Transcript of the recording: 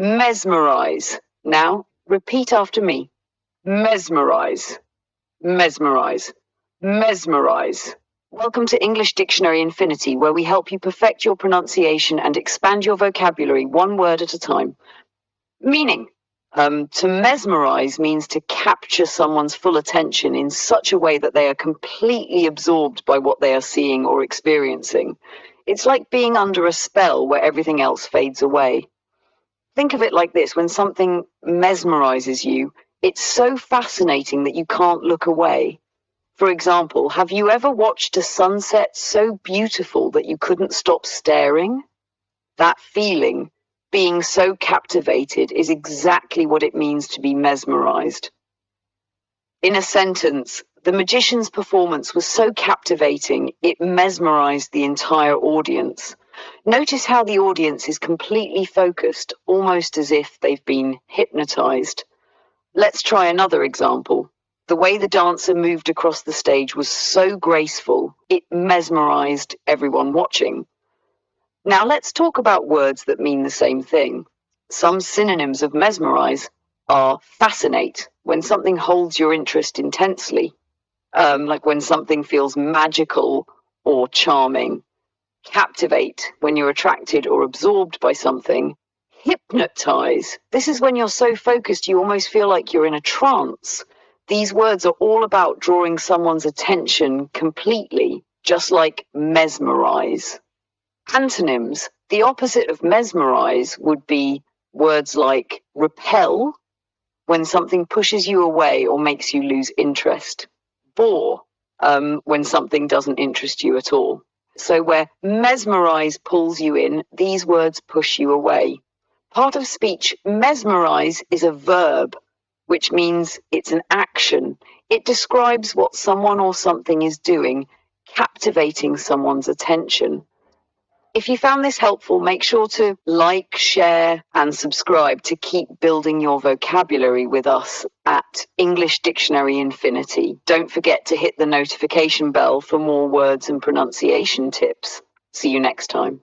Mesmerize. Now, repeat after me. Mesmerize. Mesmerize. Mesmerize. Welcome to English Dictionary Infinity, where we help you perfect your pronunciation and expand your vocabulary one word at a time. Meaning. To mesmerize means to capture someone's full attention in such a way that they are completely absorbed by what they are seeing or experiencing. It's like being under a spell where everything else fades away. Think of it like this: when something mesmerizes you, it's so fascinating that you can't look away. For example, have you ever watched a sunset so beautiful that you couldn't stop staring? That feeling, being so captivated, is exactly what it means to be mesmerized. In a sentence, the magician's performance was so captivating, it mesmerized the entire audience. Notice how the audience is completely focused, almost as if they've been hypnotized. Let's try another example. The way the dancer moved across the stage was so graceful, it mesmerized everyone watching. Now let's talk about words that mean the same thing. Some synonyms of mesmerize are fascinate, when something holds your interest intensely, like when something feels magical or charming. Captivate, when you're attracted or absorbed by something. Hypnotize, this is when you're so focused you almost feel like you're in a trance. These words are all about drawing someone's attention completely, just like mesmerize. Antonyms, the opposite of mesmerize, would be words like repel, when something pushes you away or makes you lose interest. Bore, when something doesn't interest you at all. So where mesmerize pulls you in, these words push you away. Part of speech, mesmerize, is a verb, which means it's an action. It describes what someone or something is doing, captivating someone's attention. If you found this helpful, make sure to like, share, and subscribe to keep building your vocabulary with us at English Dictionary Infinity. Don't forget to hit the notification bell for more words and pronunciation tips. See you next time.